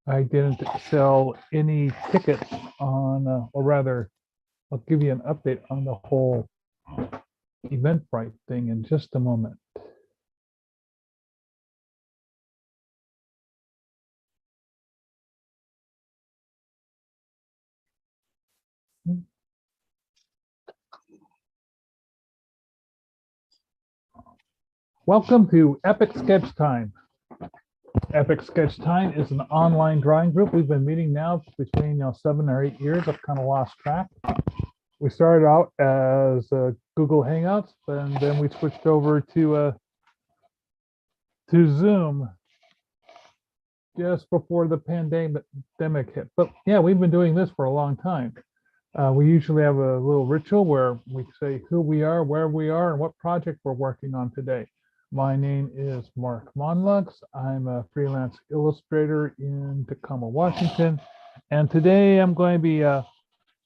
I didn't sell any tickets on, or rather, I'll give you an update on the whole Eventbrite thing in just a moment. Welcome to Epic Sketch Time. Epic Sketch Time is an online drawing group. We've been meeting now between 7 or 8 years. I've kind of lost track. We started out as Google Hangouts, and then we switched over to Zoom just before the pandemic hit. But yeah, we've been doing this for a long time. We usually have a little ritual where we say who we are, where we are, and what project we're working on today. My name is Mark Monlux. I'm a freelance illustrator in Tacoma, Washington. And today I'm going to be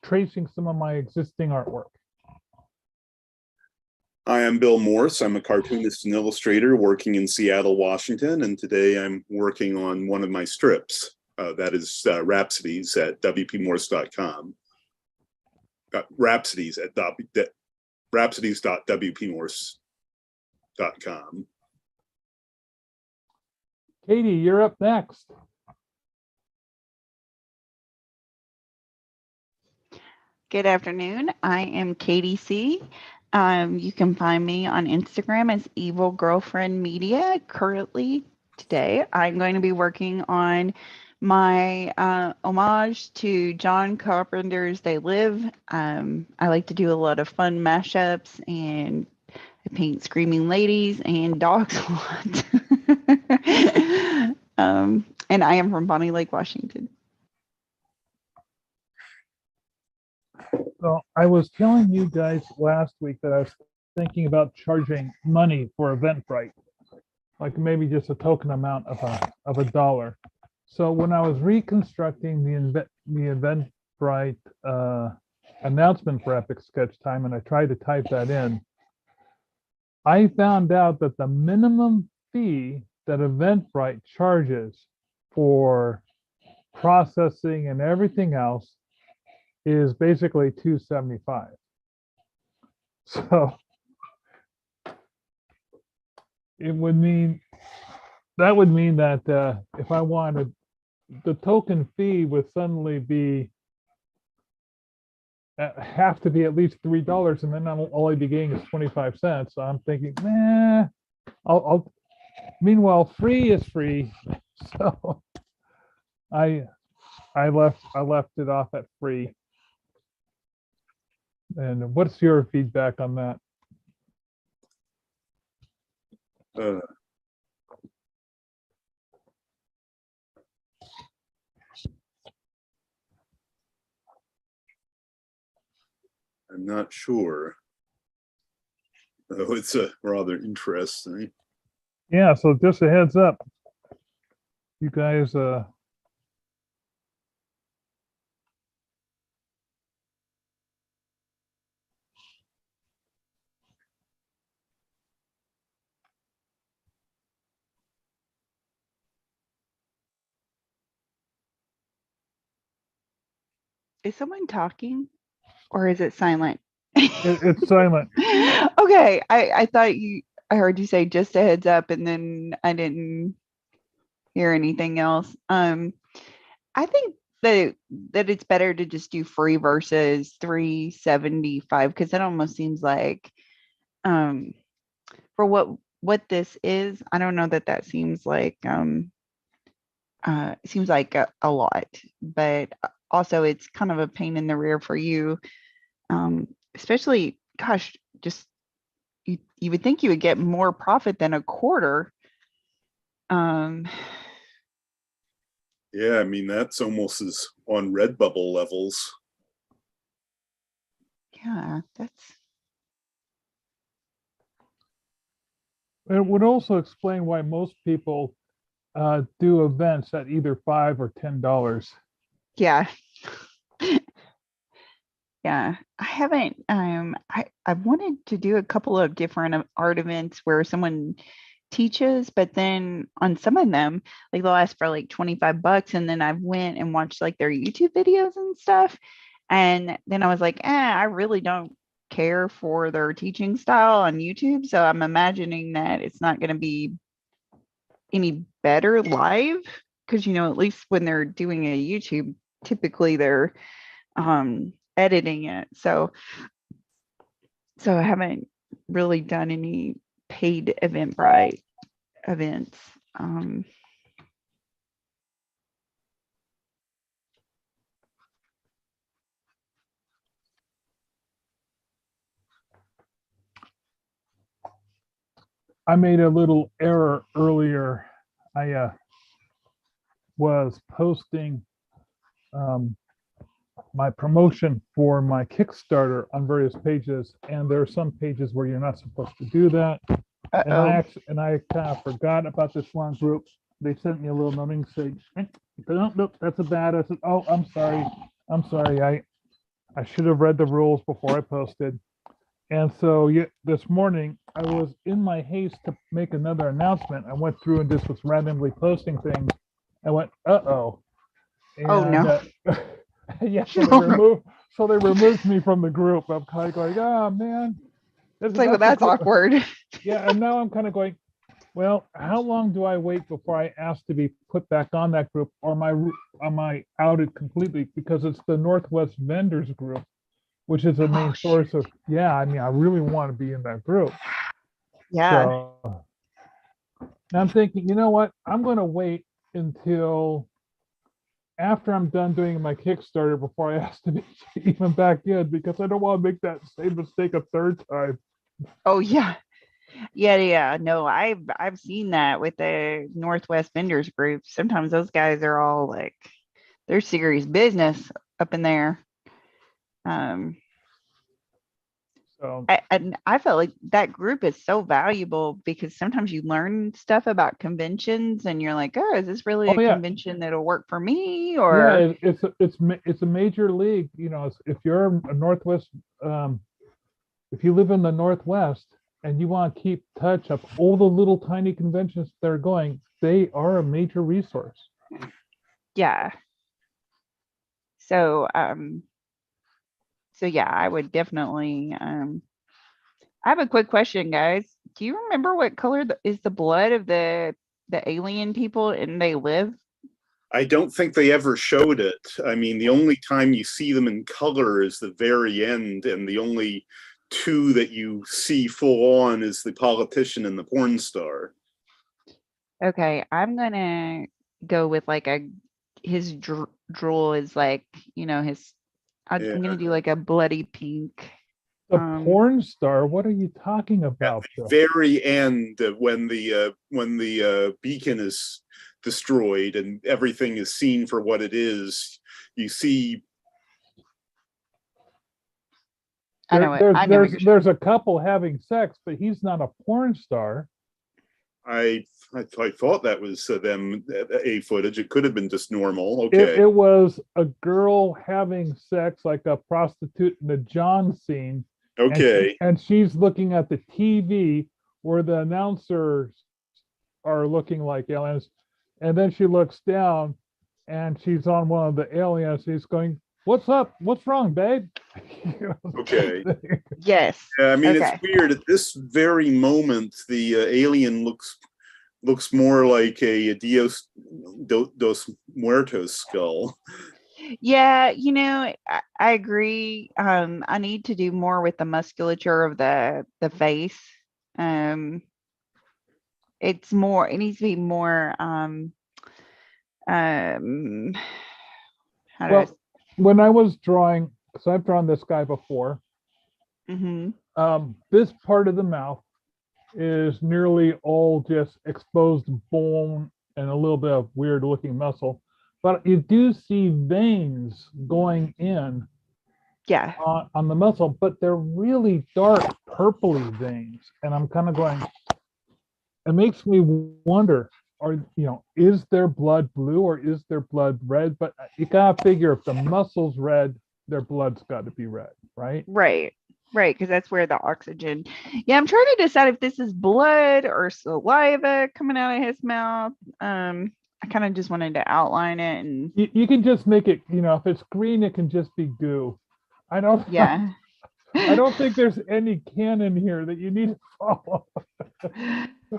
tracing some of my existing artwork. Hi, I'm Bill Morse. I'm a cartoonist and illustrator working in Seattle, Washington. And today I'm working on one of my strips. That is Rhapsodies at wpmorse.com. Rhapsodies at rhapsodies.wpmorse.com. Katie, you're up next. Good afternoon. I am Katie C. You can find me on Instagram as Evil Girlfriend Media. Currently, today, I'm going to be working on my homage to John Carpenter's They Live. I like to do a lot of fun mashups, and I paint screaming ladies and dogs a lot. And I am from Bonnie Lake, Washington. So I was telling you guys last week that I was thinking about charging money for Eventbrite, like maybe just a token amount of $1. So when I was reconstructing the Eventbrite announcement for Epic Sketch Time, and I tried to type that in, I found out that the minimum fee that Eventbrite charges for processing and everything else is basically $2.75. So it would mean that if I wanted, the token fee would suddenly be have to be at least $3, and then I'll only be getting is 25 cents. So I'm thinking, nah, I'll meanwhile, free is free. So I left it off at free. And what's your feedback on that? I'm not sure. Oh, it's rather interesting. Yeah, so just a heads up. You guys Is someone talking, or is it silent? it's silent. Okay, I thought I heard you say just a heads up, and then I didn't hear anything else. I think that it's better to just do free versus $3.75, because that almost seems like for what this is, I don't know that seems like it seems like a lot, but also it's kind of a pain in the rear for you, especially, gosh, just you would think you would get more profit than a quarter. Yeah, I mean, that's almost as on Redbubble levels. Yeah, It would also explain why most people do events at either $5 or $10. yeah. Yeah, I haven't. I've wanted to do a couple of different art events where someone teaches, but then on some of them, like they'll ask for like $25, and then I went and watched like their YouTube videos and stuff. And then I was like, I really don't care for their teaching style on YouTube. So I'm imagining that it's not going to be any better live, because at least when they're doing a YouTube, typically they're editing it. So I haven't really done any paid Eventbrite events. I made a little error earlier. I was posting my promotion for my Kickstarter on various pages, and there are some pages where you're not supposed to do that. And I kind of forgot about this one group. They sent me a little noting saying, nope, that's a bad. I said, oh, I'm sorry. I should have read the rules before I posted. And so this morning, I was in my haste to make another announcement. I went through and just was randomly posting things. I went, uh-oh. Oh, no. Yeah, so they removed me from the group. I'm kind of going, oh, man. It's like, well, that's awkward. Yeah, and now I'm kind of going, well, how long do I wait before I ask to be put back on that group, or am I outed completely? Because it's the Northwest Vendors group, which is the main source of, I really want to be in that group. Yeah. So I'm thinking, you know what? I'm going to wait until after I'm done doing my Kickstarter before I ask to be even back in, because I don't want to make that same mistake a third time. Oh, yeah. Yeah. No, I've seen that with the Northwest Vendors group. Sometimes those guys are all like, they're serious business up in there. I felt like that group is so valuable, because sometimes you learn stuff about conventions and you're like, oh, is this really a convention that'll work for me? Or it's a major league. If you're a Northwest, if you live in the Northwest and you want to keep touch of all the little tiny conventions that are going, they are a major resource. Yeah. So yeah, I would definitely. I have a quick question, guys. Do you remember what color is the blood of the alien people, and they live? I don't think they ever showed it. I mean, the only time you see them in color is the very end, and the only two that you see full on is the politician and the porn star. Okay, I'm gonna go with like his drool is like, his. I'm gonna do like a bloody pink. The porn star? What are you talking about? At the very end, when the beacon is destroyed and everything is seen for what it is, you see. There's a couple having sex, but he's not a porn star. I thought that was them a footage. It could have been just normal. Okay. It was a girl having sex like a prostitute in the John scene. Okay. And she's looking at the TV where the announcers are looking like aliens. And then she looks down and she's on one of the aliens. He's going, "What's up? What's wrong, babe?" Okay. Yes. Yeah, I mean, it's weird. At this very moment, the alien looks more like a Dios dos Muertos skull. Yeah, I agree. I need to do more with the musculature of the face. It needs to be more when I was drawing, so I've drawn this guy before. This part of the mouth is nearly all just exposed bone and a little bit of weird looking muscle, but you do see veins going in on the muscle, but they're really dark purpley veins. And I'm kind of going, it makes me wonder, is their blood blue or is their blood red? But you gotta figure if the muscle's red, their blood's got to be red, right? Right. Right, because that's where the oxygen. Yeah, I'm trying to decide if this is blood or saliva coming out of his mouth. I kind of just wanted to outline it, and You can just make it, if it's green, it can just be goo. I don't yeah. I don't think there's any canon here that you need to follow.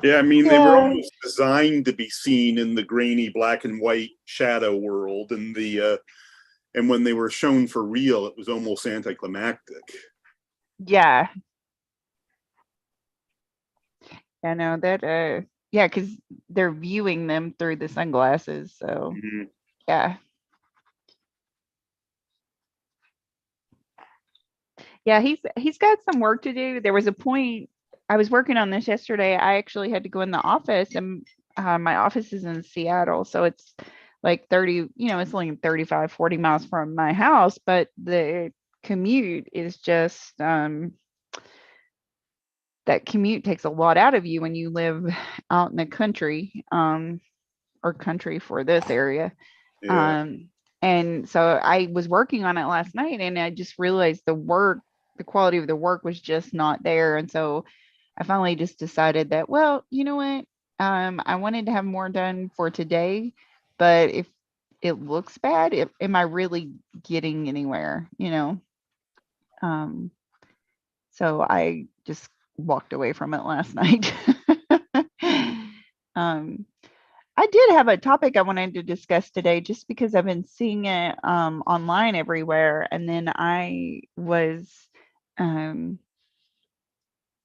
Yeah, I mean, they were Yeah. almost designed to be seen in the grainy black and white shadow world, and and when they were shown for real, it was almost anticlimactic. Yeah. I know that yeah, because they're viewing them through the sunglasses. So yeah. Yeah, he's got some work to do. There was a point I was working on this yesterday. I actually had to go in the office, and my office is in Seattle, so it's like 30, it's only 35, 40 miles from my house, but the commute is just that commute takes a lot out of you when you live out in the country, or country for this area. Yeah. And so I was working on it last night, and I just realized the quality of the work was just not there. And so I finally just decided that, well, you know what? I wanted to have more done for today, but if it looks bad, am I really getting anywhere? So I just walked away from it last night. um, I did have a topic I wanted to discuss today just because I've been seeing it online everywhere. And then I was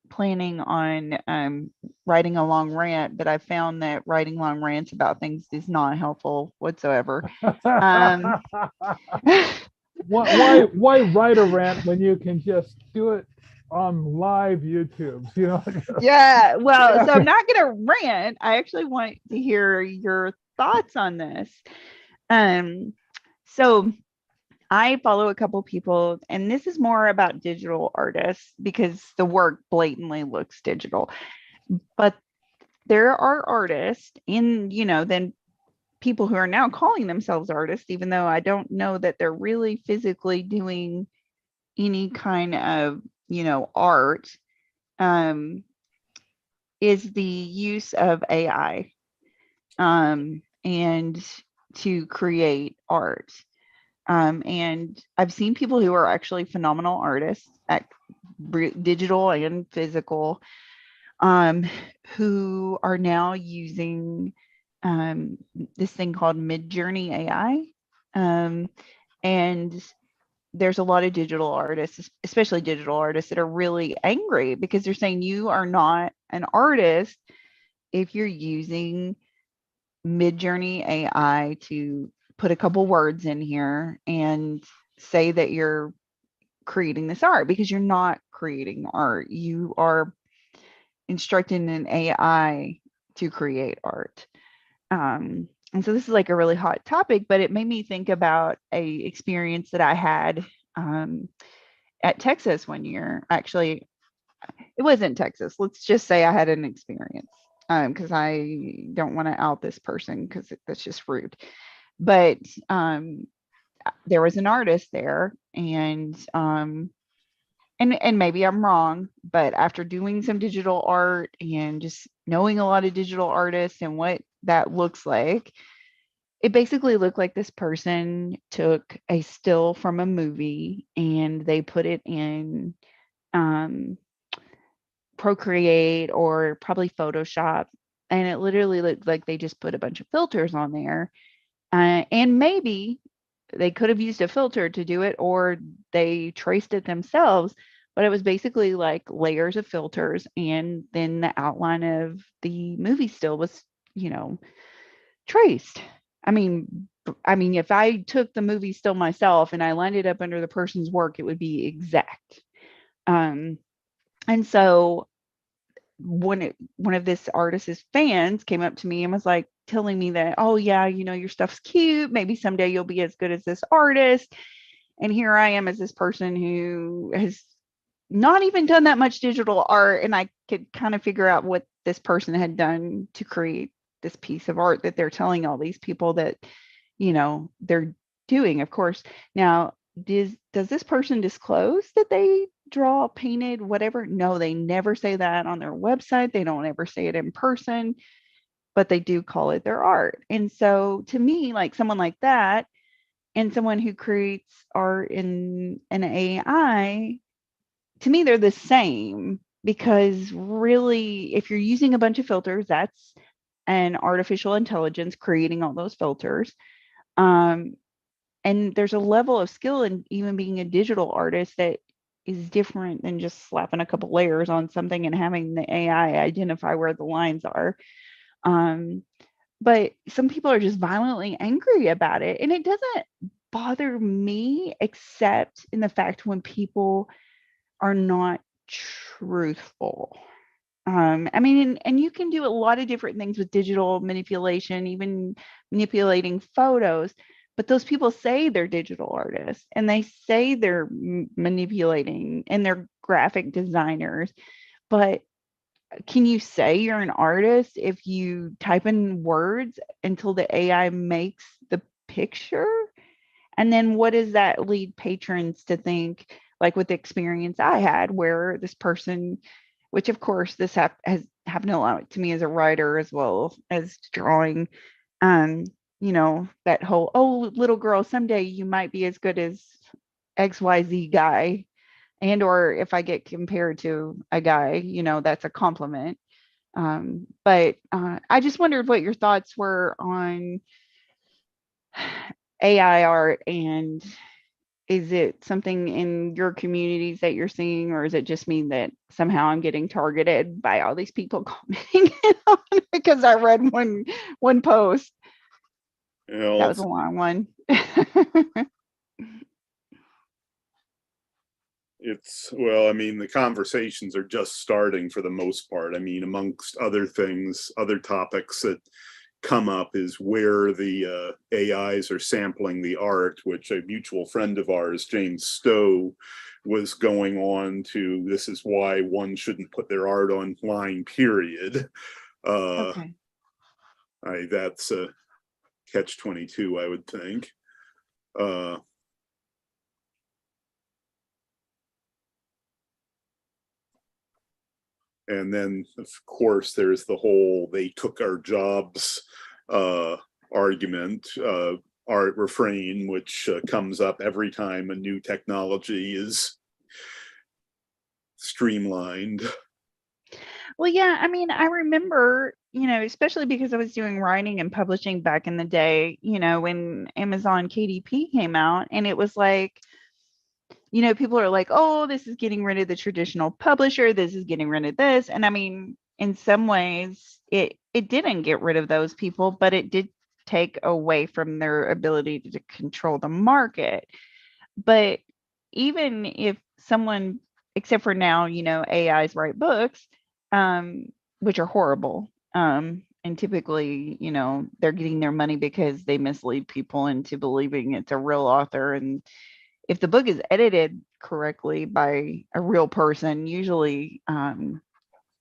planning on writing a long rant, but I found that writing long rants about things is not helpful whatsoever. Why write a rant when you can just do it on live YouTube? Yeah, well, so I'm not gonna rant. I actually want to hear your thoughts on this. So I follow a couple people, and this is more about digital artists because the work blatantly looks digital. But there are artists then people who are now calling themselves artists, even though I don't know that they're really physically doing any kind of, art, is the use of AI and to create art. And I've seen people who are actually phenomenal artists at digital and physical, who are now using this thing called Midjourney AI. And there's a lot of digital artists, especially digital artists, that are really angry because they're saying you are not an artist if you're using Midjourney AI to put a couple words in here and say that you're creating this art, because you're not creating art. You are instructing an AI to create art. And so this is like a really hot topic, but it made me think about a experience that I had at Texas one year. Actually, it wasn't Texas. Let's just say I had an experience, because I don't want to out this person because that's just rude. But there was an artist there, and maybe I'm wrong, but after doing some digital art and just knowing a lot of digital artists and what that looks like, it basically looked like this person took a still from a movie and they put it in Procreate or probably Photoshop, and it literally looked like they just put a bunch of filters on there. And maybe they could have used a filter to do it, or they traced it themselves, but it was basically like layers of filters, and then the outline of the movie still was, traced. I mean, if I took the movie still myself and I lined it up under the person's work, it would be exact. And so one of this artist's fans came up to me and was like telling me that, oh yeah, your stuff's cute. Maybe someday you'll be as good as this artist. And here I am as this person who has not even done that much digital art. And I could kind of figure out what this person had done to create this piece of art that they're telling all these people that, they're doing. Of course, now, does this person disclose that they draw, painted, whatever. No, they never say that on their website. They don't ever say it in person, but they do call it their art. And so to me, like someone like that and someone who creates art in an AI, to me, they're the same, because really, if you're using a bunch of filters, that's an artificial intelligence creating all those filters. And there's a level of skill in even being a digital artist that is different than just slapping a couple layers on something and having the AI identify where the lines are. But some people are just violently angry about it. And it doesn't bother me, except in the fact when people are not truthful. I mean, and you can do a lot of different things with digital manipulation, even manipulating photos. But those people say they're digital artists and they say they're manipulating and they're graphic designers. But can you say you're an artist if you type in words until the AI makes the picture? And then what does that lead patrons to think, like with the experience I had, where this person, which of course this has happened a lot to me as a writer as well as drawing, you know, that whole, oh, little girl, someday you might be as good as XYZ guy. And or if I get compared to a guy, you know, that's a compliment. But I just wondered what your thoughts were on AI art, and is it something in your communities that you're seeing, or is it just me that somehow I'm getting targeted by all these people commenting on it because I read one post? You know, that was a long one. Well, I mean, the conversations are just starting for the most part. I mean, amongst other things, other topics that come up is where the AIs are sampling the art, which a mutual friend of ours, James Stowe, was going on to. This is why one shouldn't put their art online, period. Okay. That's a catch-22, I would think. And then, of course, there's the whole "they took our jobs" argument, art refrain, which comes up every time a new technology is streamlined. Well, yeah, I mean, I remember, you know, especially because I was doing writing and publishing back in the day, you know, when Amazon KDP came out, and it was like, you know, people are like, oh, this is getting rid of the traditional publisher, this is getting rid of this. And I mean, in some ways, it didn't get rid of those people, but it did take away from their ability to control the market. But even if someone, except for now, you know, AIs write books, which are horrible. And typically, you know, they're getting their money because they mislead people into believing it's a real author. And if the book is edited correctly by a real person, usually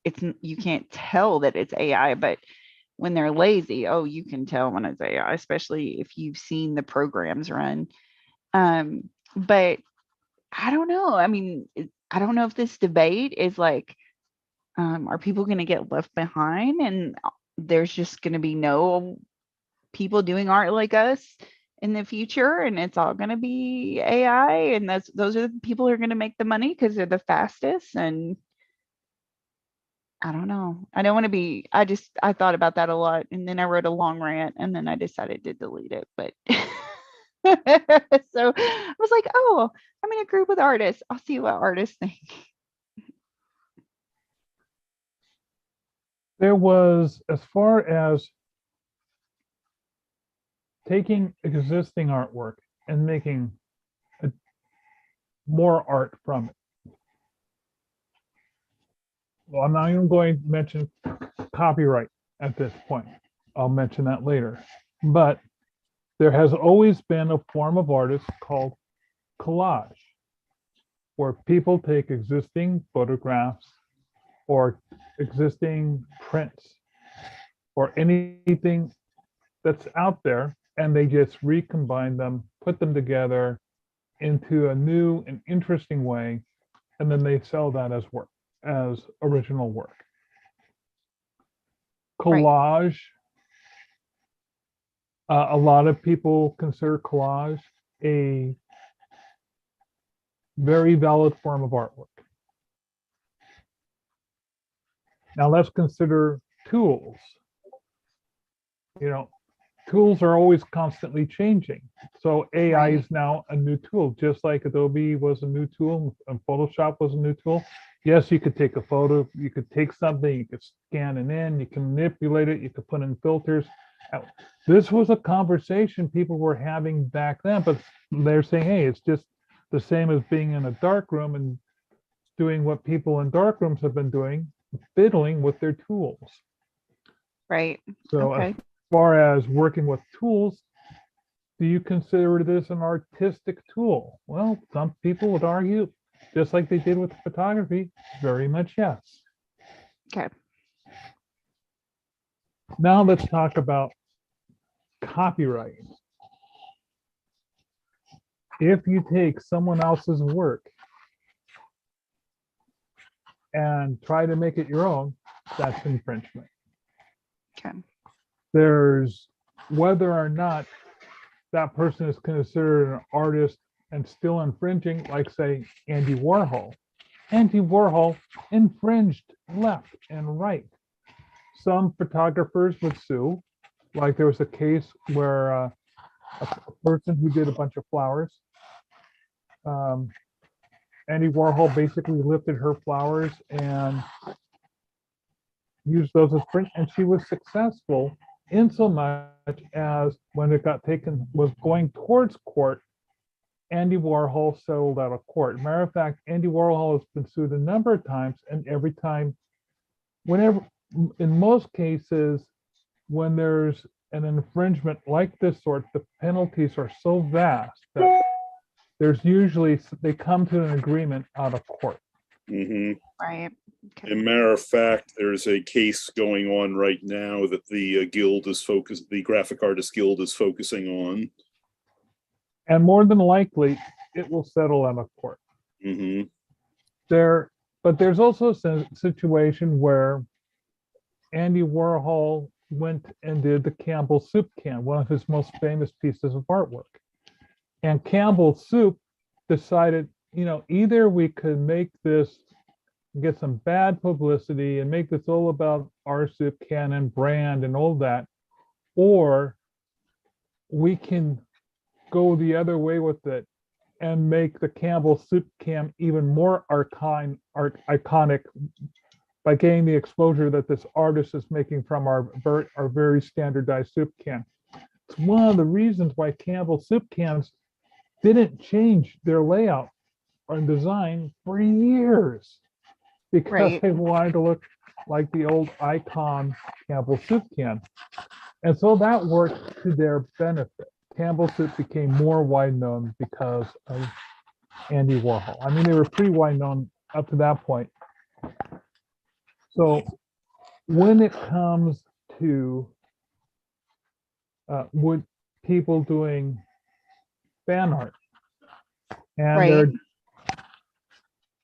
it's, you can't tell that it's AI. But when they're lazy, oh, you can tell when it's AI, especially if you've seen the programs run. But I don't know. I mean, I don't know if this debate is like, are people going to get left behind, and there's just going to be no people doing art like us in the future, and it's all going to be AI, and those are the people who are going to make the money because they're the fastest. And I don't know. I don't want to be. I thought about that a lot, and then I wrote a long rant, and then I decided to delete it. But so I was like, oh, I'm in a group with artists. I'll see what artists think. There was, as far as taking existing artwork and making more art from it. Well, I'm not even going to mention copyright at this point. I'll mention that later. But there has always been a form of artist called collage, where people take existing photographs or existing prints or anything that's out there, and they just recombine them, put them together into a new and interesting way and then they sell that as work, as original work. Collage. A lot of people consider collage a very valid form of artwork. Now let's consider tools. Tools are always constantly changing. So AI is now a new tool, just like Adobe was a new tool and Photoshop was a new tool. Yes, you could take a photo, you could take something, you could scan it in, you can manipulate it, you could put in filters. This was a conversation people were having back then, but they're saying, hey, it's just the same as being in a dark room and doing what people in dark rooms have been doing, fiddling with their tools. Right. So Okay. as far as working with tools, do you consider this an artistic tool? Well, some people would argue, just like they did with photography, very much yes. Okay. Now let's talk about copyright. If you take someone else's work and try to make it your own, that's infringement. Okay. There's whether or not that person is considered an artist and still infringing, like say Andy Warhol. Andy Warhol infringed left and right. Some photographers would sue, like there was a case where a person who did a bunch of flowers, Andy Warhol basically lifted her flowers and used those as print, and she was successful in so much as when it got taken, was going towards court, Andy Warhol settled out of court. Matter of fact, Andy Warhol has been sued a number of times, and every time, whenever, in most cases, when there's an infringement like this sort, the penalties are so vast that there's usually, they come to an agreement out of court. Mm-hmm. Right. Okay. As a matter of fact, there's a case going on right now that the guild is focused, the Graphic Artists Guild is focusing on. And more than likely, it will settle out of court. Mm-hmm. But there's also a situation where Andy Warhol went and did the Campbell Soup can, one of his most famous pieces of artwork. And Campbell Soup decided, either we could make this, get some bad publicity and make this all about our soup can and brand and all that, or we can go the other way with it and make the Campbell Soup can even more iconic by getting the exposure that this artist is making from our very standardized soup can. It's one of the reasons why Campbell Soup cans didn't change their layout or design for years, because they wanted to look like the old icon Campbell Soup can. And so that worked to their benefit. Campbell Soup became more wide known because of Andy Warhol. I mean, they were pretty wide known up to that point. So when it comes to with people doing fan art, and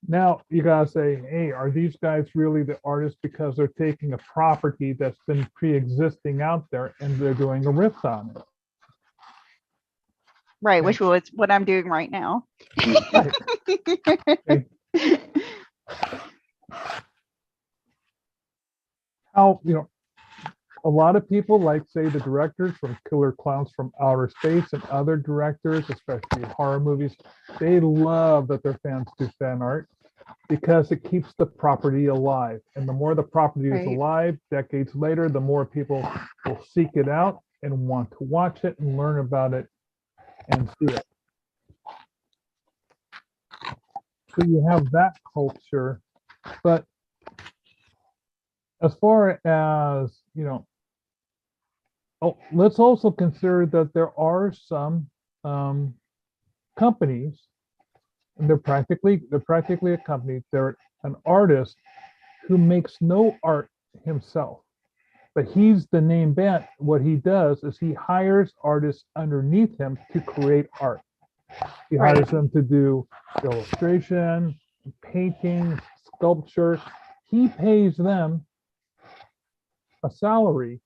now you gotta say, hey, are these guys really the artists because they're taking a property that's been pre-existing out there and they're doing a riff on it? Right, which was what I'm doing right now. How, a lot of people, like say the directors from Killer Clowns from Outer Space and other directors, especially horror movies, they love that their fans do fan art because it keeps the property alive. And the more the property is alive, decades later, the more people will seek it out and want to watch it and learn about it and see it. So you have that culture, but as far as, let's also consider that there are some companies, and they're practically a company. They're an artist who makes no art himself, but he's the name band. What he does is he hires artists underneath him to create art. He hires them to do illustration, painting, sculpture. He pays them a salary,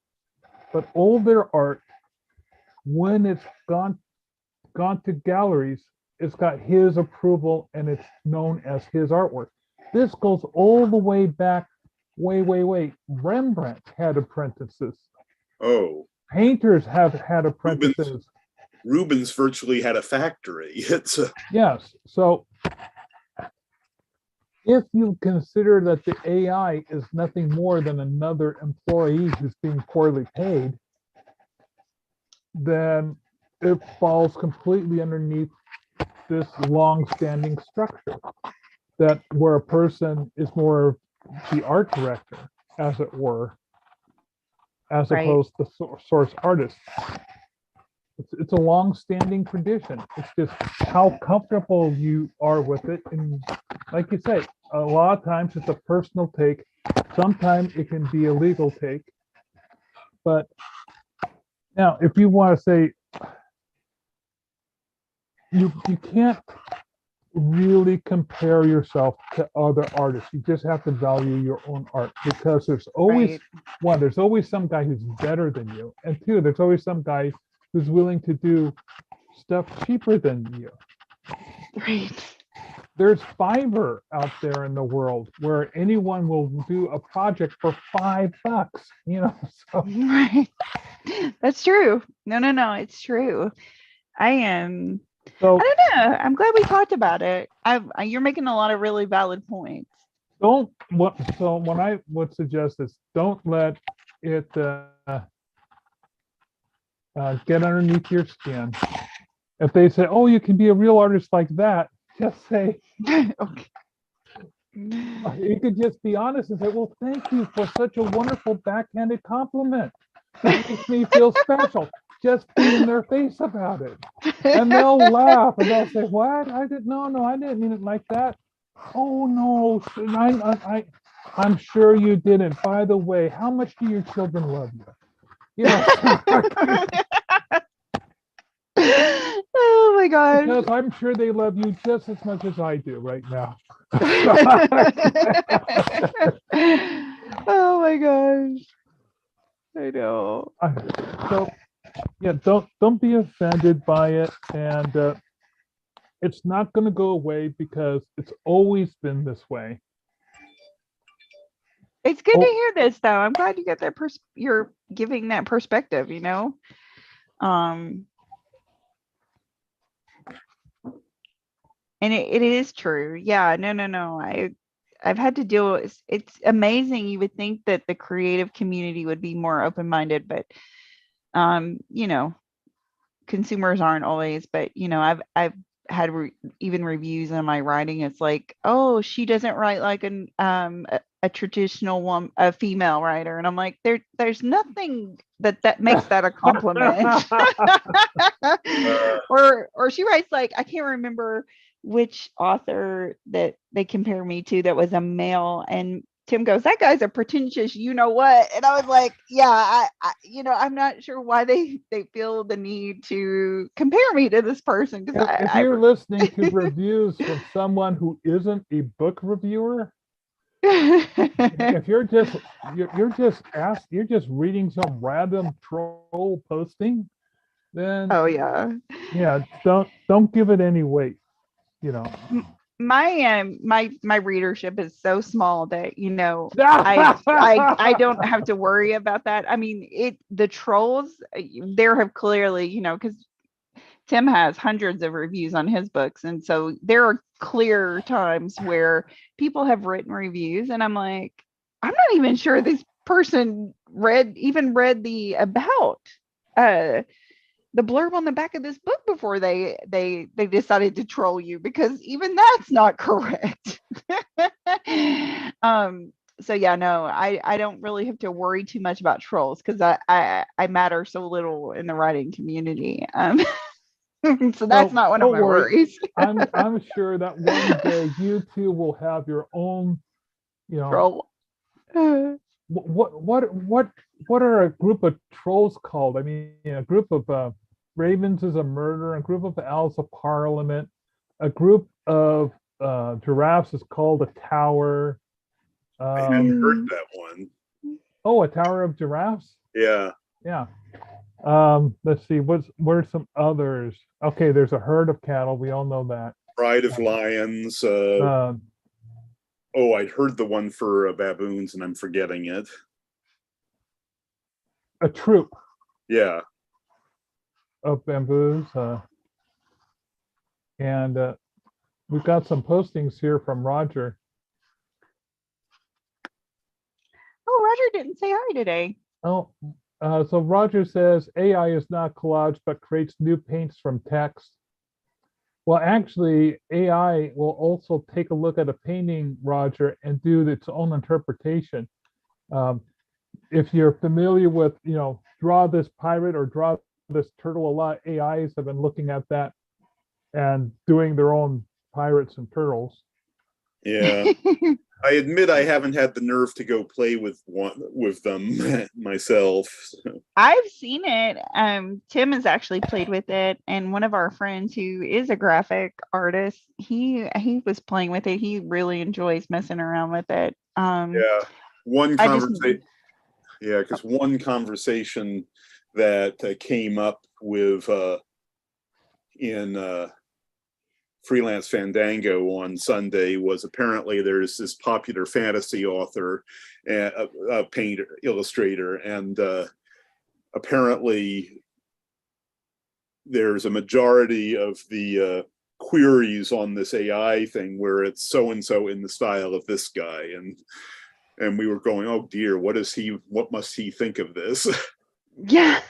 but all their art, when it's gone to galleries, it's got his approval and it's known as his artwork. This goes all the way back, way. Rembrandt had apprentices. Oh. Painters have had apprentices. Rubens virtually had a factory. Yes. So if you consider that the AI is nothing more than another employee who's being poorly paid, then it falls completely underneath this long-standing structure that where a person is more the art director, as it were, as opposed to source artist. It's a long-standing tradition. It's just how comfortable you are with it. And like you say, a lot of times it's a personal take. Sometimes it can be a legal take. But now, if you want to say, you can't really compare yourself to other artists. You just have to value your own art, because there's always there's always some guy who's better than you, and two, there's always some guy who's willing to do stuff cheaper than you. Right. There's Fiverr out there in the world where anyone will do a project for $5, so. Right. That's true. No, it's true. I am. So I don't know. I'm glad we talked about it. You're making a lot of really valid points. So what I would suggest is don't let it get underneath your skin. If they say, "Oh, you can be a real artist like that," just say, Okay. You could just be honest and say, "Well, thank you for such a wonderful backhanded compliment. It makes me feel special." Just be in their face about it, and they'll laugh and they'll say, "What? I didn't mean it like that." "Oh no, I'm sure you didn't. By the way, how much do your children love you?" Oh my gosh. Because I'm sure they love you just as much as I do right now. Oh my gosh. I know. So yeah, don't be offended by it, and it's not going to go away because it's always been this way. It's good to hear this, though. I'm glad you get that. You're giving that perspective. And it is true. Yeah. No. I've had to deal with. It's amazing. You would think that the creative community would be more open-minded, but consumers aren't always. But I've had even reviews on my writing. It's like, "Oh, she doesn't write like a traditional one, a female writer," and I'm like, there's nothing that makes that a compliment. Or she writes like, I can't remember which author that they compare me to that was a male, and Tim goes, "That guy's a pretentious what," and I was like, yeah, I'm not sure why they feel the need to compare me to this person, because if you're listening to reviews from someone who isn't a book reviewer, if you're just reading some random troll posting, then don't give it any weight. My readership is so small that I don't have to worry about that. I mean, the trolls, there have clearly, because Tim has hundreds of reviews on his books, and so there are clear times where people have written reviews and I'm like, I'm not even sure this person read the about the blurb on the back of this book before they decided to troll you, because even that's not correct. So yeah, no, I don't really have to worry too much about trolls, because I matter so little in the writing community. So that's not one of my worries. I'm sure that one day you two will have your own, troll. What are a group of trolls called? I mean, a group of ravens is a murder, a group of owls a parliament, a group of giraffes is called a tower. I hadn't heard that one. Oh, a tower of giraffes? Yeah. Yeah. Let's see, where's some others? Okay, there's a herd of cattle. We all know that. Pride of lions. I'd heard the one for baboons, and I'm forgetting it. A troop. Yeah. Of bamboos. And we've got some postings here from Roger. Oh, Roger didn't say hi today. Oh, so Roger says AI is not collage, but creates new paints from text. Well, actually, AI will also take a look at a painting, Roger, and do its own interpretation. If you're familiar with, draw this pirate or draw this turtle, a lot of AIs have been looking at that and doing their own pirates and turtles. Yeah. I admit I haven't had the nerve to go play with them myself. I've seen it. Tim has actually played with it, and one of our friends who is a graphic artist, he was playing with it. He really enjoys messing around with it. Yeah, one conversation. Yeah, because one conversation that came up with in Freelance Fandango on Sunday was apparently there's this popular fantasy author, a painter, illustrator, and apparently there's a majority of the queries on this AI thing where it's so and so in the style of this guy, and we were going, oh dear, what must he think of this? Yeah.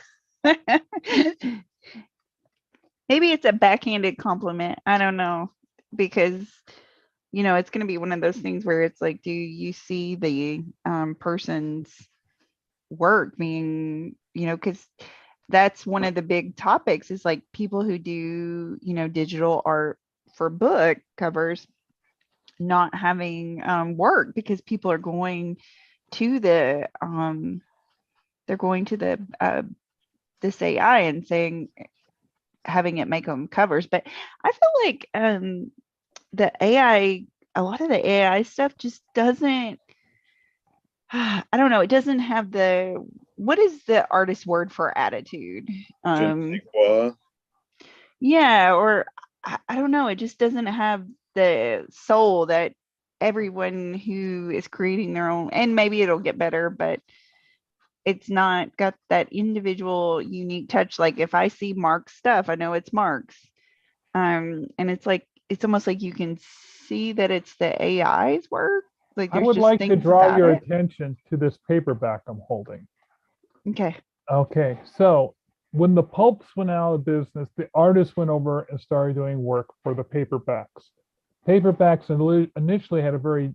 Maybe it's a backhanded compliment. I don't know, because it's going to be one of those things where it's like, do you see the person's work being, because that's one of the big topics is like people who do, digital art for book covers not having work because people are going to the this AI and saying, having it make them covers. But I feel like the AI, a lot of the AI stuff just doesn't, I don't know, it doesn't have what is the artist word for attitude? Yeah, or I don't know, it just doesn't have the soul that everyone who is creating their own, and maybe it'll get better, but it's not got that individual unique touch. Like if I see Mark's stuff, I know it's Mark's. And it's like, it's almost like you can see that it's the AI's work. Like I would like to draw your attention to this paperback I'm holding. Okay. Okay. So when the pulps went out of business, the artists went over and started doing work for the paperbacks. Paperbacks initially had a very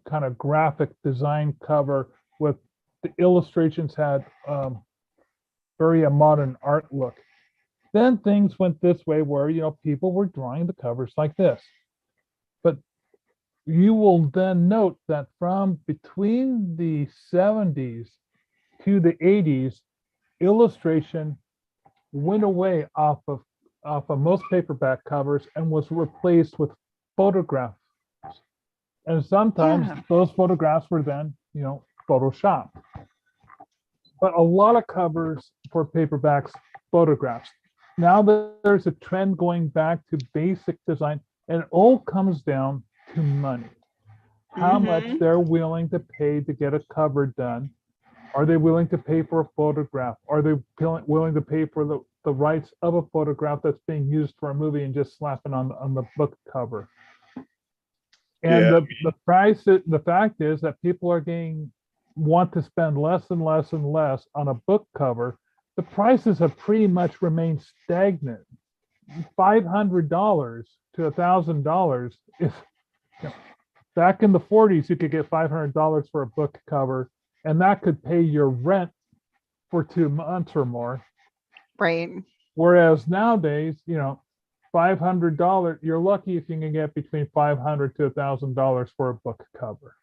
kind of graphic design cover with the illustrations had very a modern art look. Then things went this way where, people were drawing the covers like this. But you will then note that from between the 70s to the 80s, illustration went away off of most paperback covers and was replaced with photographs. And sometimes those photographs were then, Photoshop. But a lot of covers for paperbacks, photographs. Now there's a trend going back to basic design, and it all comes down to money. How much they're willing to pay to get a cover done. Are they willing to pay for a photograph? Are they willing to pay for the rights of a photograph that's being used for a movie and just slap it on the book cover? And the fact is that people are want to spend less and less and less on a book cover. The prices have pretty much remained stagnant. $500 to $1,000 is, back in the 40s, you could get $500 for a book cover, and that could pay your rent for 2 months or more. Right. Whereas nowadays, $500, you're lucky if you can get between $500 to $1,000 for a book cover.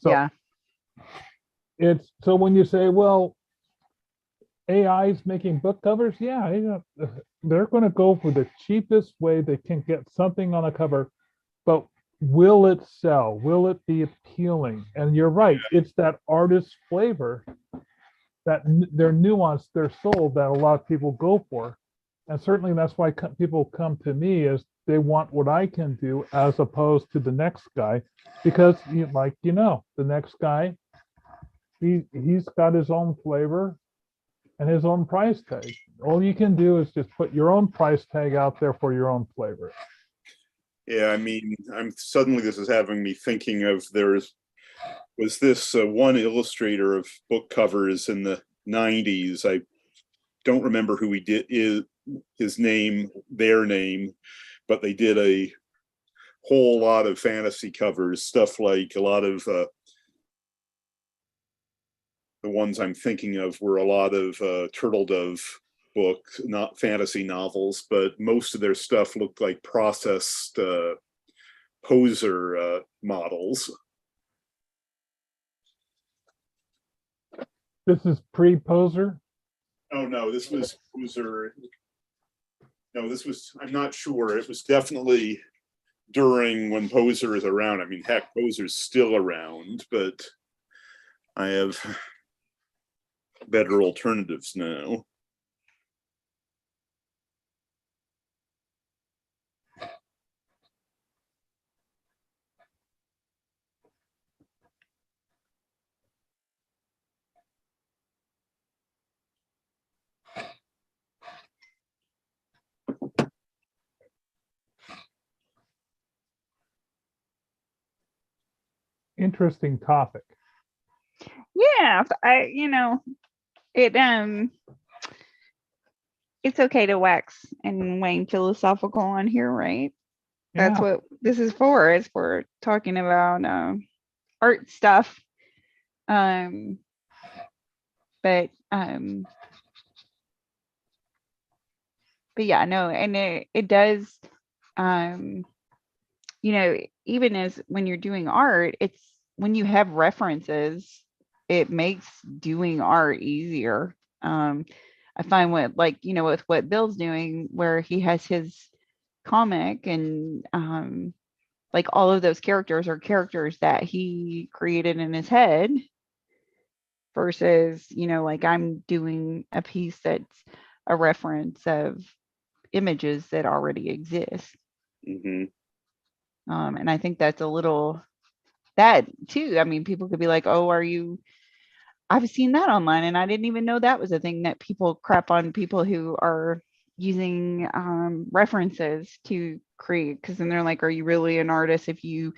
So yeah. So when you say, well, AI's making book covers, yeah, they're going to go for the cheapest way they can get something on a cover, but will it sell? Will it be appealing? And you're right, it's that artist flavor, that their nuance, their soul, that a lot of people go for. And certainly that's why people come to me, is they want what I can do as opposed to the next guy, because the next guy, he's got his own flavor and his own price tag. All you can do is just put your own price tag out there for your own flavor. Yeah, I mean, this is having me thinking of, was this one illustrator of book covers in the 90s. I don't remember who he did, his name, their name, but they did a whole lot of fantasy covers, stuff like a lot of the ones I'm thinking of were a lot of Turtle Dove books, not fantasy novels, but most of their stuff looked like processed poser models. This is pre-poser? Oh, no, this was poser. No, I'm not sure. It was definitely during when poser is around. I mean, heck, poser's still around, but I have better alternatives now. Interesting topic. Yeah, it's okay to wax and wane philosophical on here, right? Yeah. That's what this is for. It's for talking about art stuff. But yeah, no, and it does, even as when you're doing art, it's when you have references, it makes doing art easier. I find with what Bill's doing, where he has his comic and like all of those characters are characters that he created in his head, versus, like I'm doing a piece that's a reference of images that already exist. Mm-hmm. And I think that's a little, that too. I mean, people could be like, oh, I've seen that online and I didn't even know that was a thing, that people crap on people who are using references to create, because then they're like, are you really an artist if you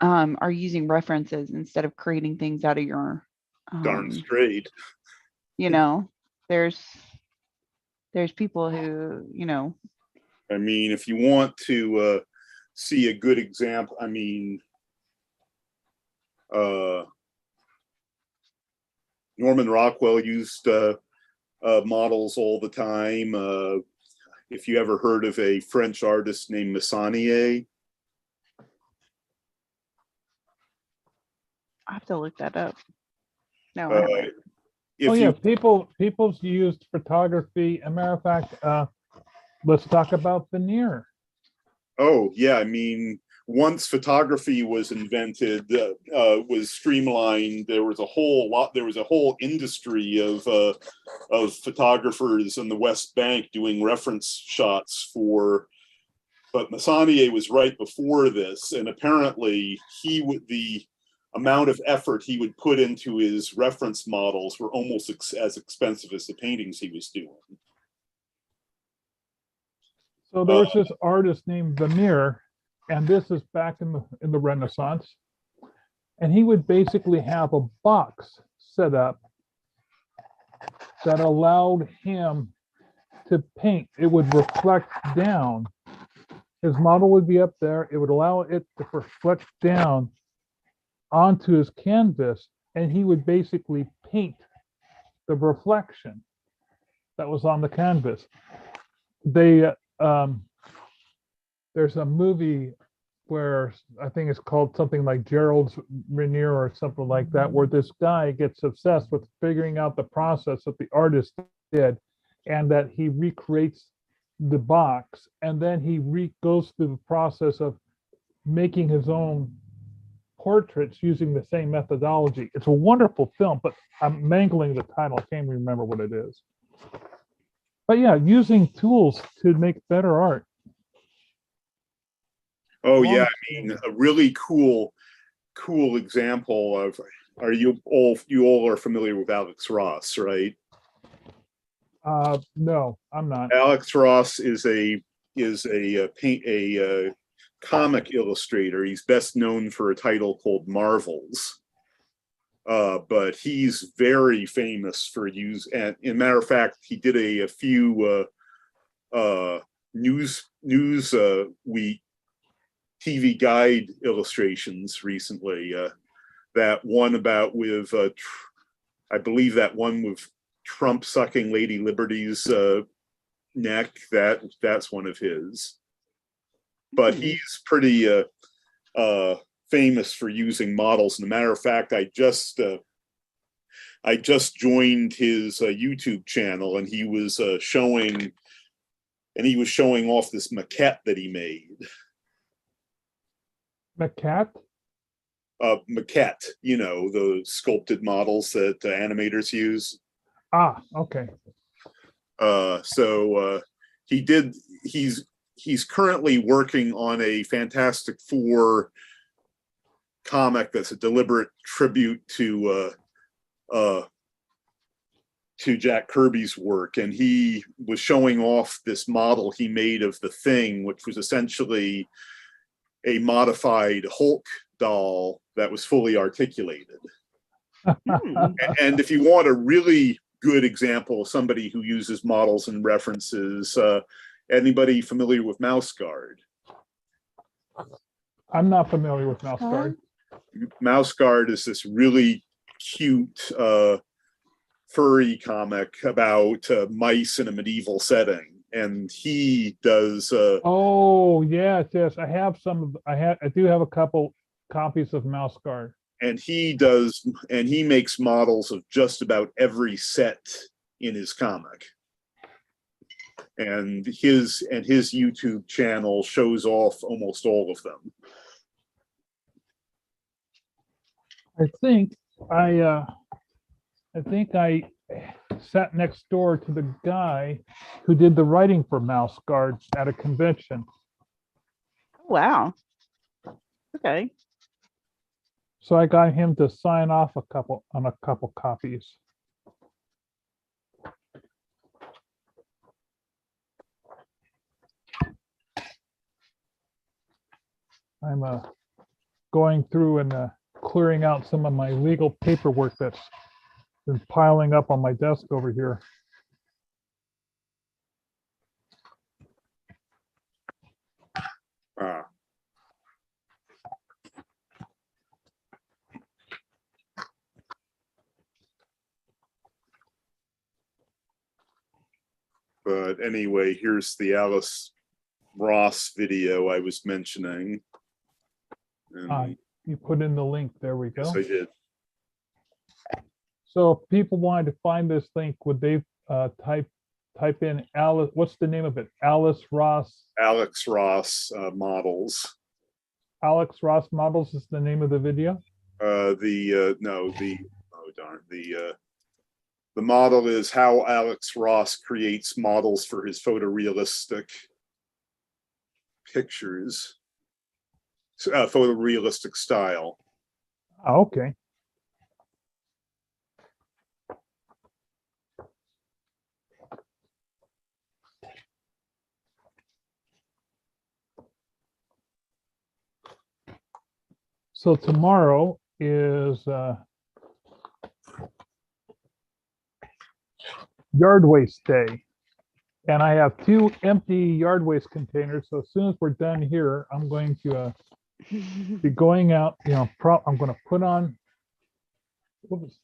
are using references instead of creating things out of your darn straight. There's people who, I mean, if you want to see a good example, I mean, Norman Rockwell used models all the time. If you ever heard of a French artist named Messonnier. I have to look that up. No, I haven't. People's used photography. As a matter of fact, let's talk about veneer. Oh yeah, I mean, once photography was invented, was streamlined, there was a whole industry of photographers in the West Bank doing reference shots but Messonnier was right before this, and apparently the amount of effort he would put into his reference models were almost as expensive as the paintings he was doing. So there was this artist named Vermeer, and this is back in the Renaissance, and he would basically have a box set up that allowed him to paint. It would reflect down. His model would be up there. It would allow it to reflect down onto his canvas, and he would basically paint the reflection that was on the canvas. There's a movie where I think it's called something like Gerald's Rainier or something like that, where this guy gets obsessed with figuring out the process that the artist did, and that he recreates the box, and then he goes through the process of making his own portraits using the same methodology. It's a wonderful film, but I'm mangling the title. I can't remember what it is. But yeah, using tools to make better art. Oh yeah, I mean, a really cool example of, you all are familiar with Alex Ross, right? No, I'm not. Alex Ross is a comic illustrator. He's best known for a title called Marvels. But he's very famous for and in matter of fact, he did a few news week TV guide illustrations recently. That one about with I believe that one with Trump sucking Lady Liberty's neck, that's one of his. But he's pretty famous for using models. And a matter of fact, I just joined his YouTube channel, and he was showing off this maquette that he made. Maquette? Maquette, the sculpted models that animators use. Ah, okay. So he's currently working on a Fantastic Four comic that's a deliberate tribute to Jack Kirby's work, and he was showing off this model he made of the Thing, which was essentially a modified Hulk doll that was fully articulated. And if you want a really good example of somebody who uses models and references, anybody familiar with Mouse Guard? I'm not familiar with Mouse Guard. Mouse Guard is this really cute furry comic about mice in a medieval setting, and he does. Oh yes. I have some. I do have a couple copies of Mouse Guard. And he makes models of just about every set in his comic. And his YouTube channel shows off almost all of them. I think I sat next door to the guy who did the writing for Mouse Guard at a convention. Wow. Okay. So I got him to sign off on a couple copies. I'm going through and clearing out some of my legal paperwork that's been piling up on my desk over here. But anyway, here's the Alice Ross video I was mentioning. You put in the link. There we go. Yes, I did. So if people wanted to find this link, would they type in Alice? What's the name of it? Alex Ross models. Alex Ross models is the name of the video. The model is how Alex Ross creates models for his photorealistic pictures, photorealistic style. Oh, okay. So tomorrow is yard waste day, and I have 2 empty yard waste containers. So as soon as we're done here, I'm going to be going out. I'm going to put on. Whoops.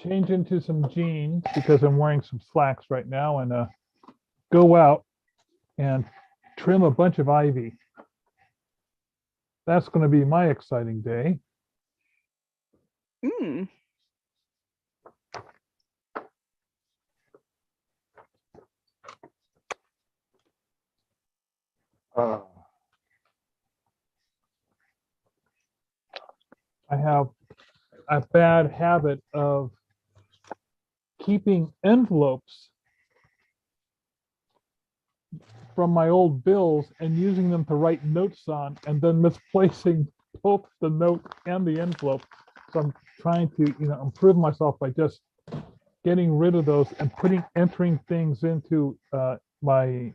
Change into some jeans because I'm wearing some slacks right now, and go out and trim a bunch of ivy. That's going to be my exciting day. Mm. I have a bad habit of keeping envelopes from my old bills and using them to write notes on, and then misplacing both the note and the envelope. So I'm trying to, improve myself by just getting rid of those and entering things into my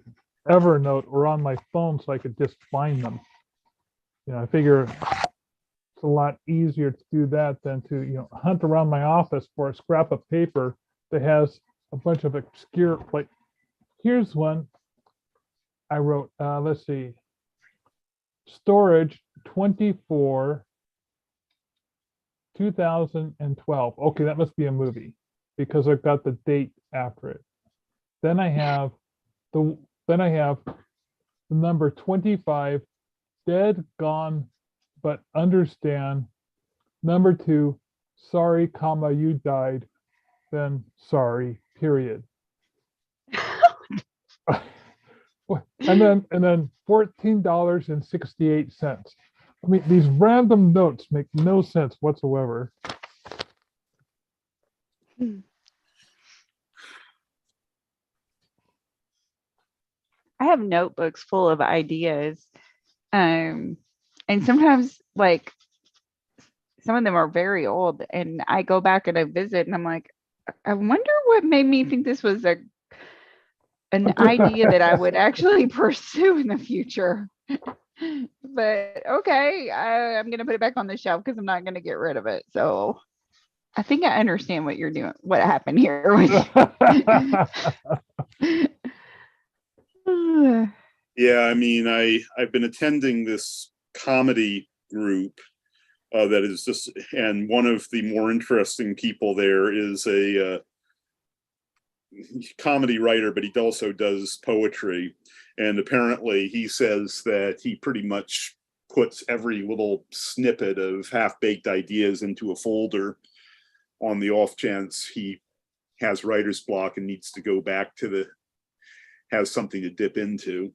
Evernote or on my phone so I could just find them. I figure it's a lot easier to do that than to, hunt around my office for a scrap of paper that has a bunch of obscure, like, here's one I wrote, let's see, storage 24, 2012. Okay, that must be a movie because I've got the date after it. Then I have the number 25, dead, gone, but understand. Number 2, sorry, comma, you died, then sorry, period. And then $14.68. I mean, these random notes make no sense whatsoever. I have notebooks full of ideas. And sometimes, like, some of them are very old, and I go back and I visit, and I'm like, I wonder what made me think this was an idea that I would actually pursue in the future. But okay, I'm going to put it back on the shelf because I'm not going to get rid of it. So I think I understand what you're doing, what happened here. Yeah, I mean, I've been attending this comedy group that is just, and one of the more interesting people there is a comedy writer, but he also does poetry. And apparently he says that he pretty much puts every little snippet of half-baked ideas into a folder on the off chance he has writer's block and needs to go back to has something to dip into.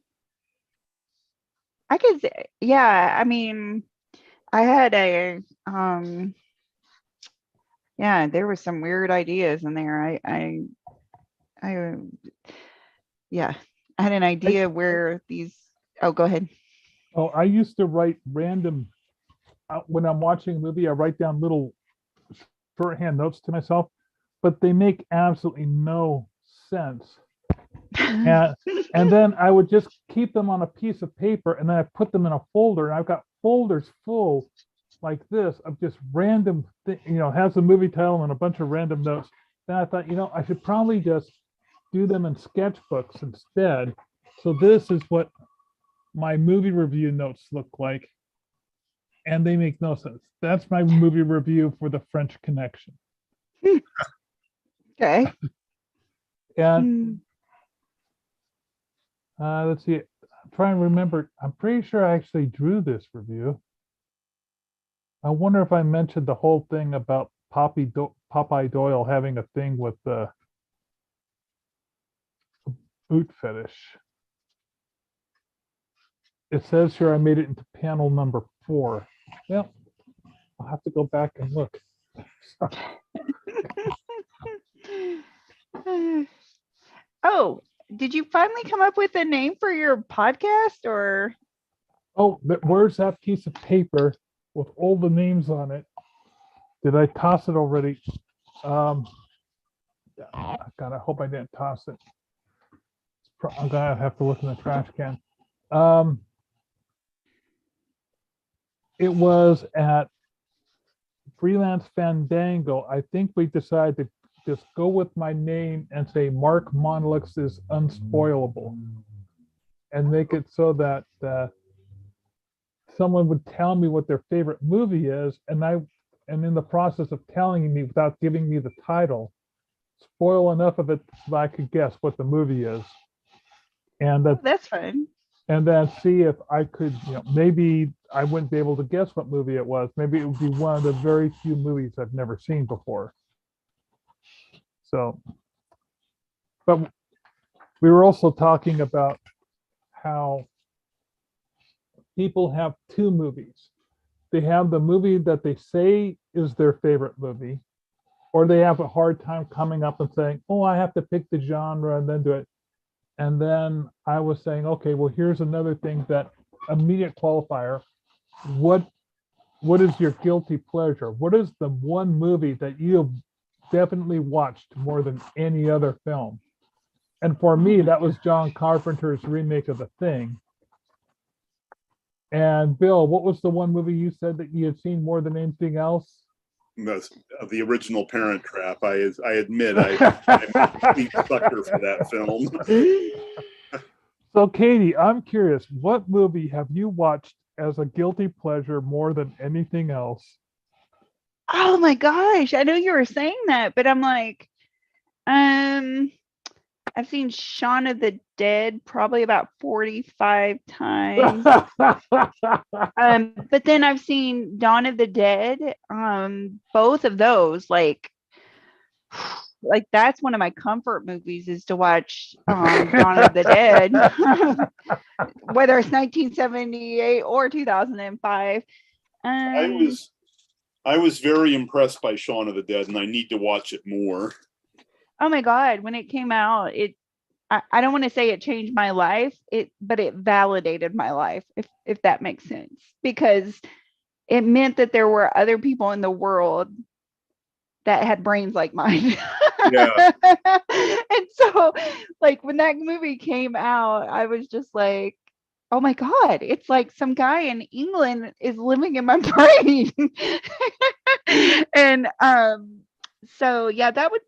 I could say, yeah, I mean, I had yeah, there were some weird ideas in there. Yeah, I had an idea where these, oh, go ahead. Oh, I used to write random, when I'm watching a movie, I write down little shorthand notes to myself, but they make absolutely no sense. And then I would just keep them on a piece of paper, and then I put them in a folder, and I've got folders full like this of just random, has the movie title and a bunch of random notes. Then I thought, I should probably just do them in sketchbooks instead. So this is what my movie review notes look like, and they make no sense. That's my movie review for The French Connection. Okay. And let's see, I'm trying to remember. I'm pretty sure I actually drew this review. I wonder if I mentioned the whole thing about Popeye Doyle having a thing with the boot fetish. It says here I made it into panel number 4. Well, I'll have to go back and look. Oh, did you finally come up with a name for your podcast, or? Oh, where's that piece of paper with all the names on it? Did I toss it already? God, I hope I didn't toss it. I'm gonna have to look in the trash can. It was at Freelance Fandango. I think we decided to just go with my name and say Mark Monlux is unspoilable, and make it so that someone would tell me what their favorite movie is, and in the process of telling me without giving me the title, spoil enough of it so I could guess what the movie is. and that's fun. And then see if I could, maybe I wouldn't be able to guess what movie it was. Maybe it would be one of the very few movies I've never seen before. So, but we were also talking about how people have two movies. They have the movie that they say is their favorite movie, or they have a hard time coming up and saying, oh, I have to pick the genre and then do it. And then I was saying, okay, well, here's another thing that immediate qualifier. What is your guilty pleasure? What is the one movie that you have definitely watched more than any other film? And for me, that was John Carpenter's remake of The Thing. And Bill, what was the one movie you said that you had seen more than anything else? The original Parent Trap. I admit I'm a complete sucker for that film. So, Katie, I'm curious, what movie have you watched as a guilty pleasure more than anything else? Oh my gosh, I know you were saying that, but I'm like, I've seen Shaun of the Dead probably about 45 times. But then I've seen Dawn of the Dead. Both of those, like that's one of my comfort movies is to watch Dawn of the Dead, whether it's 1978 or 2005. I was very impressed by Shaun of the Dead, and I need to watch it more. Oh my God, when it came out, I don't want to say it changed my life, but it validated my life, if that makes sense, because it meant that there were other people in the world that had brains like mine. Yeah. And so, like, when that movie came out, I was just like, oh my God, it's like some guy in England is living in my brain. And so yeah, that would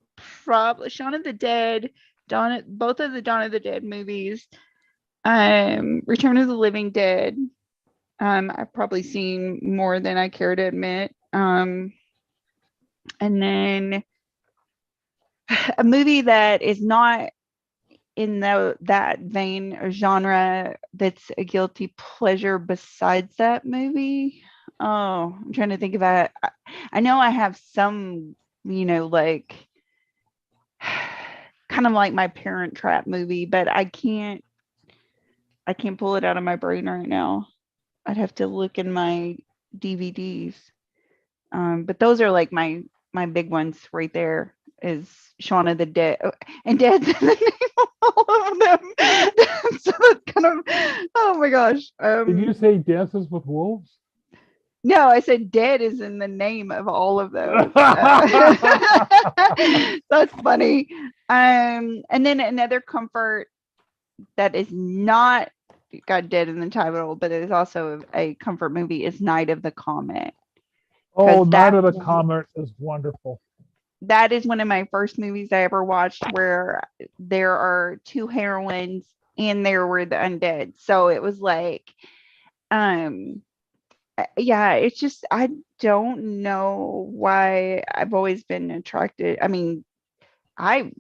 probably Shaun of the Dead, both of the Dawn of the Dead movies, Return of the Living Dead. I've probably seen more than I care to admit. And then a movie that is not in that vein or genre that's a guilty pleasure besides that movie. Oh, I'm trying to think of it. I know I have some, like kind of like my Parent Trap movie, but I can't pull it out of my brain right now. I'd have to look in my DVDs. But those are like my big ones right there is Shaun of the Dead, and Dead's in the name of all of them. So that's kind of, oh my gosh. Did you say Dances with Wolves? No, I said Dead is in the name of all of those. That's funny. And then another comfort that is not got Dead in the title, but it is also a comfort movie is Night of the Comet. Oh, Night of the Comet is wonderful. That is one of my first movies I ever watched where there are two heroines and there were the undead. So it was like, yeah, it's just, I don't know why I've always been attracted. I mean, I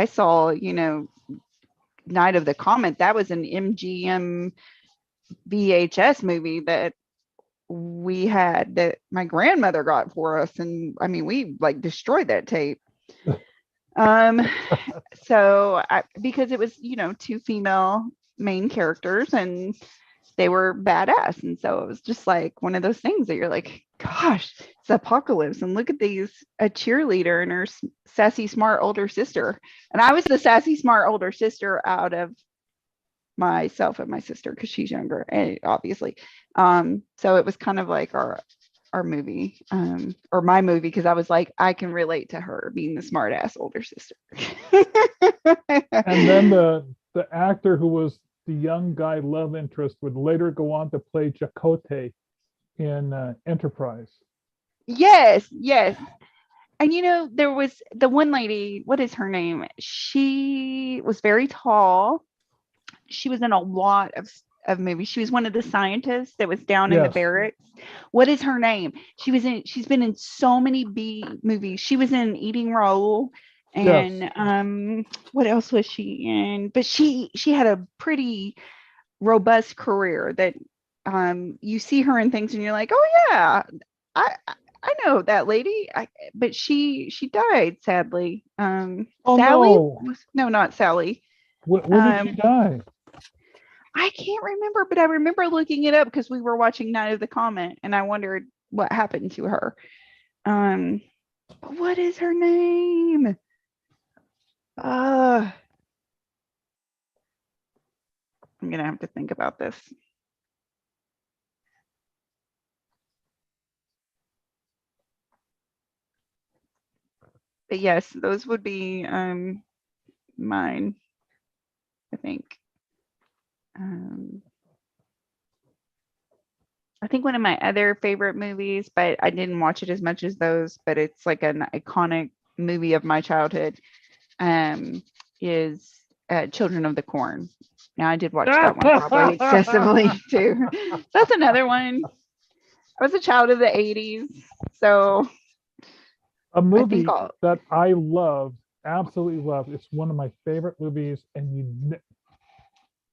saw, Night of the Comet. That was an MGM VHS movie that we had that my grandmother got for us, and I mean we like destroyed that tape. So because it was two female main characters and they were badass, and so it was just like one of those things that you're like, gosh, it's apocalypse and look at a cheerleader and her sassy smart older sister, and I was the sassy smart older sister out of myself and my sister because she's younger, and obviously so it was kind of like our movie, or my movie, because I was like, I can relate to her being the smart ass older sister. And then the actor who was the young guy love interest would later go on to play Chakotay in Enterprise. Yes. And there was the one lady, what is her name? She was very tall. She was in a lot of movies. She was one of the scientists that was down in the barracks. What is her name? She's been in so many B movies. She was in Eating Raoul, And what else was she in? But she had a pretty robust career that you see her in things and you're like, oh yeah, I know that lady. But she died sadly. Oh, Sally no. no, not Sally. When did she die? I can't remember, but I remember looking it up because we were watching Night of the Comet and I wondered what happened to her. What is her name? I'm gonna have to think about this. But yes, those would be mine, I think. I think one of my other favorite movies, but I didn't watch it as much as those, but it's like an iconic movie of my childhood, is Children of the Corn. Now I did watch that one probably excessively too. That's another one. I was a child of the 80s, so a movie that I love, absolutely love. It's one of my favorite movies, and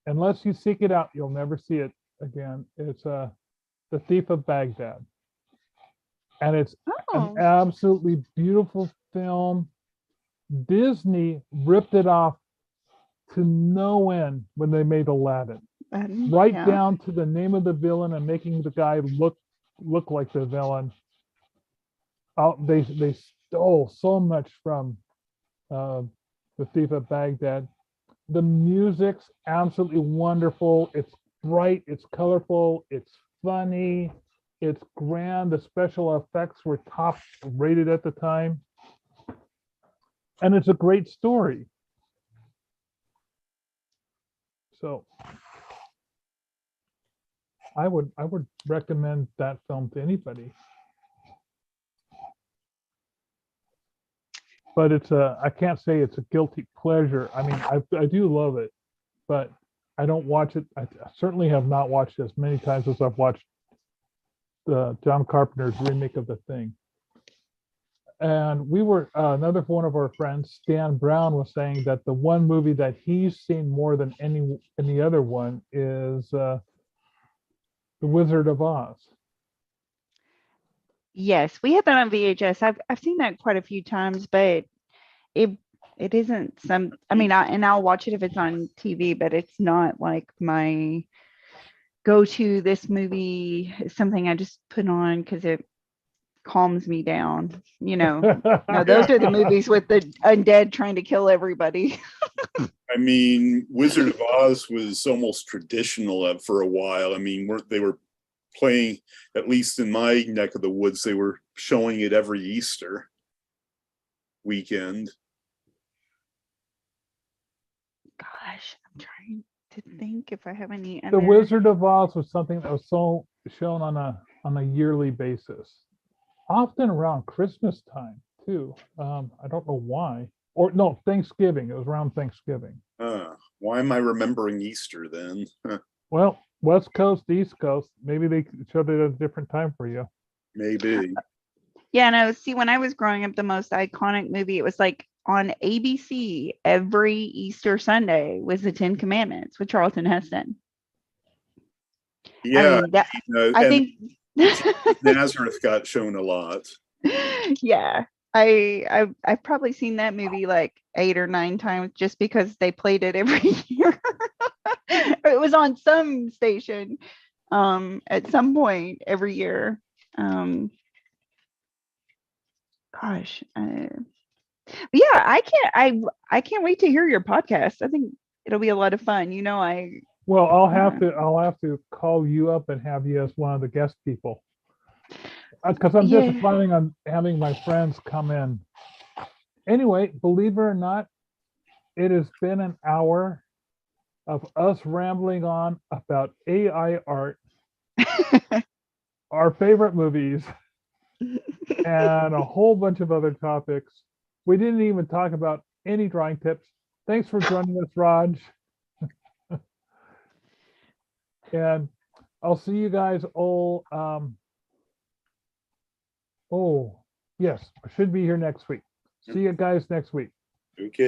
unless you seek it out, you'll never see it again. It's The Thief of Baghdad, and it's an absolutely beautiful film. Disney ripped it off to no end when they made Aladdin, down to the name of the villain and making the guy look like the villain. They stole so much from The Thief of Baghdad. The music's absolutely wonderful. It's bright, it's colorful, it's funny, it's grand. The special effects were top rated at the time. And it's a great story. So I would recommend that film to anybody. But I can't say it's a guilty pleasure. I mean, I do love it, but I don't watch it. I certainly have not watched it as many times as I've watched the John Carpenter's remake of The Thing. And we were another one of our friends, Stan Brown, was saying that the one movie that he's seen more than any other one is The Wizard of Oz. Yes, we had that on VHS. I've seen that quite a few times, but it isn't some. I mean, I'll watch it if it's on TV, but it's not like my go-to. This movie is something I just put on because it calms me down. No, those are the movies with the undead trying to kill everybody. I mean, Wizard of Oz was almost traditional for a while. I mean, they were playing, at least in my neck of the woods, they were showing it every Easter weekend. Gosh, I'm trying to think if I have any other... The Wizard of Oz was something that was so shown on a yearly basis, often around Christmas time too. I don't know why. Or no, Thanksgiving. It was around Thanksgiving. Why am I remembering Easter then? Well, West Coast, East Coast. Maybe they showed it at a different time for you. Maybe. Yeah, no, see, when I was growing up, the most iconic movie, it was like on ABC every Easter Sunday was the 10 Commandments with Charlton Heston. Yeah. I think Nazareth got shown a lot. Yeah. I've probably seen that movie like 8 or 9 times just because they played it every year. It was on some station at some point every year. Gosh. Yeah, I can't wait to hear your podcast. I think it'll be a lot of fun. Well, I'll have to call you up and have you as one of the guest people. Because I'm just planning on having my friends come in. Anyway, believe it or not, it has been an hour of us rambling on about AI art, our favorite movies, and a whole bunch of other topics. We didn't even talk about any drawing tips. Thanks for joining us, Raj. And I'll see you guys all. Oh, yes, I should be here next week. See you guys next week. Okay.